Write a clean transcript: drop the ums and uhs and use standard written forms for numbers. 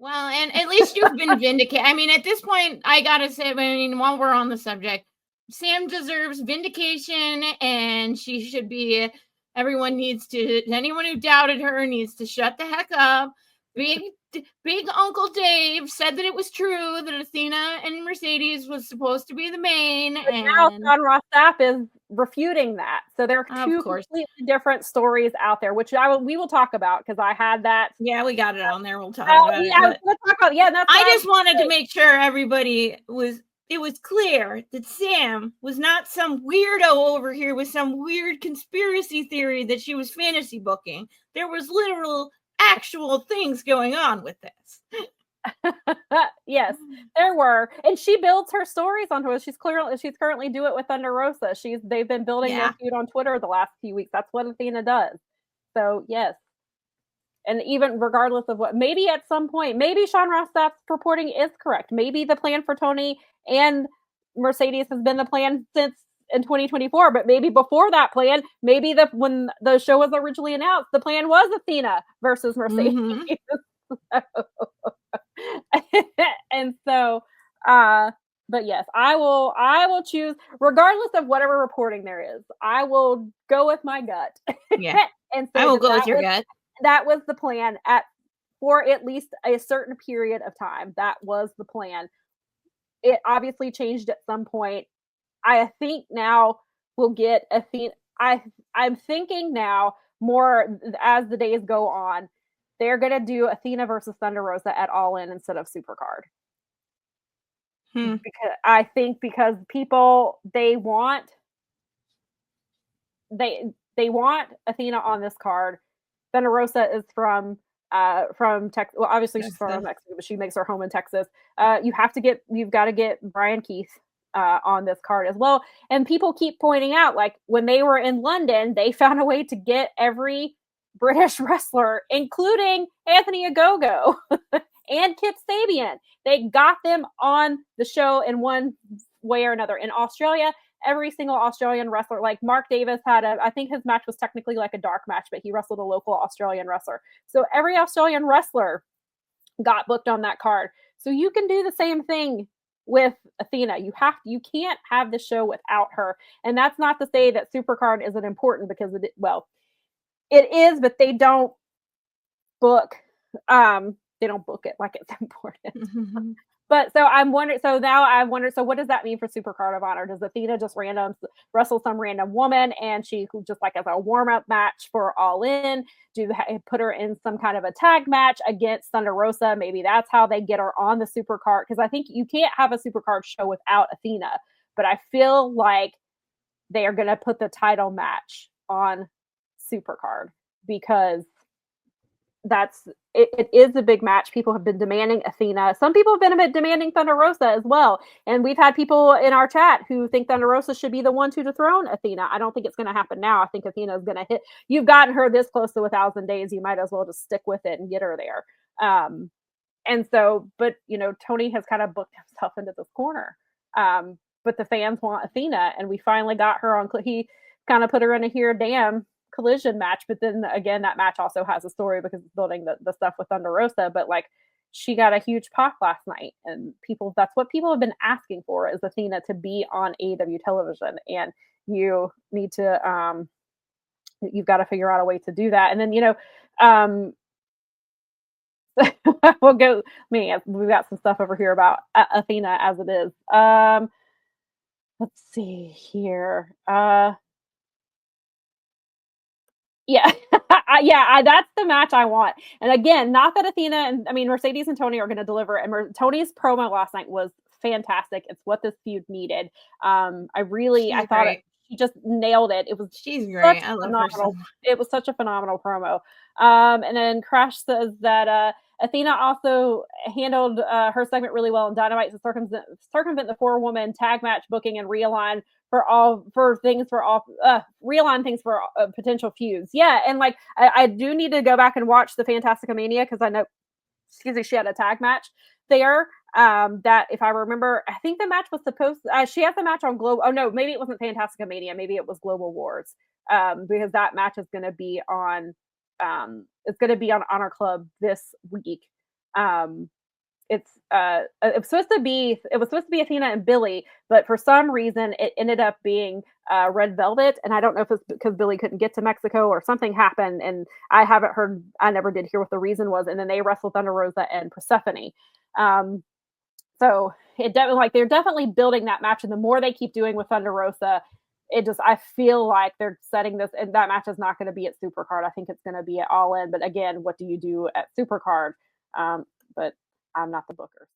Well, and at least you've been vindicated. I mean, at this point, I gotta say, I mean, while we're on the subject, Sam deserves vindication, and she should be. Everyone needs to. Anyone who doubted her needs to shut the heck up. Big Uncle Dave said that it was true that Athena and Mercedes was supposed to be the main, But now and Sean Ross Sapp is refuting that. So there are of two course, completely different stories out there, which we will talk about because I had that. yeah, we got it on there. We'll talk about it, Yeah, but let's talk about. Yeah, that's I what I just wanted to make sure everybody was. It was clear that Sam was not some weirdo over here with some weird conspiracy theory that she was fantasy booking. There was literal, actual things going on with this. Yes, there were, and she builds her stories onto it. She's currently doing it with Thunder Rosa. They've been building their feud on Twitter the last few weeks. That's what Athena does. So yes, and even regardless of what, maybe at some point, maybe Sean Ross Sapp's reporting is correct. Maybe the plan for Tony and Mercedes has been the plan since in 2024, but maybe before that plan, maybe when the show was originally announced, the plan was Athena versus Mercedes. And so but yes, I will choose, regardless of whatever reporting there is, I will go with my gut. Yeah. And I will go with your gut. That was the plan for at least a certain period of time. That was the plan. It obviously changed at some point. I think now we'll get Athena. I'm thinking now more as the days go on, they're gonna do Athena versus Thunder Rosa at All In instead of Supercard. Because I think because people they want Athena on this card. Thunder Rosa is from Texas. Well, obviously she's from Mexico, but she makes her home in Texas. You've got to get Brian Keith on this card as well. And people keep pointing out, like when they were in London, they found a way to get every British wrestler, including Anthony Ogogo and Kip Sabian. They got them on the show in one way or another. In Australia, every single Australian wrestler, like Mark Davis I think his match was technically like a dark match, but he wrestled a local Australian wrestler. So every Australian wrestler got booked on that card. So you can do the same thing with Athena. You can't have the show without her. And that's not to say that Supercard isn't important, because it is, but they don't book it like it's important. But so I'm wondering, so what does that mean for Supercard of Honor? Does Athena just wrestle some random woman and she just like as a warm-up match for All In? Do they put her in some kind of a tag match against Thunder Rosa? Maybe that's how they get her on the Supercard, because I think you can't have a Supercard show without Athena. But I feel like they are going to put the title match on Supercard because it is a big match. People have been demanding Athena. Some people have been demanding Thunder Rosa as well. And we've had people in our chat who think Thunder Rosa should be the one to dethrone Athena. I don't think it's going to happen now. I think Athena is going to hit. You've gotten her this close to 1,000 days. You might as well just stick with it and get her there. And so, but Tony has kind of booked himself into this corner. But the fans want Athena, and we finally got her on. He kind of put her in a here damn collision match, but then again, that match also has a story because it's building the stuff with Thunder Rosa. But like, she got a huge pop last night, and that's what people have been asking for, is Athena to be on AEW television. And you need to you've got to figure out a way to do that. And then we'll go. We've got some stuff over here about Athena as it is. Let's see here. Yeah, that's the match I want. And again, not that Athena and Mercedes and Tony are going to deliver. And Tony's promo last night was fantastic. It's what this feud needed. I thought she just nailed it. She's great. I love her so much. It was such a phenomenal promo. And then Crash says that Athena also handled her segment really well in Dynamite to circumvent the 4-woman tag match booking and realign things for potential feuds. Yeah, and like I do need to go back and watch the Fantastica Mania, because I know, she had a tag match there. That, if I remember, I think the match was supposed. She had the match on Global. Oh no, maybe it wasn't Fantastica Mania. Maybe it was Global Wars. Because that match is going to be on. It's going to be on Honor Club this week. It was supposed to be Athena and Billy, but for some reason it ended up being Red Velvet, and I don't know if it's because Billy couldn't get to Mexico or something happened, and I never did hear what the reason was, and then they wrestled Thunder Rosa and Persephone. So it definitely, like, they're definitely building that match, and the more they keep doing with Thunder Rosa, I feel like they're setting this, and that match is not going to be at Supercard. I think it's going to be at All In, but again, what do you do at Supercard? But I'm not the booker.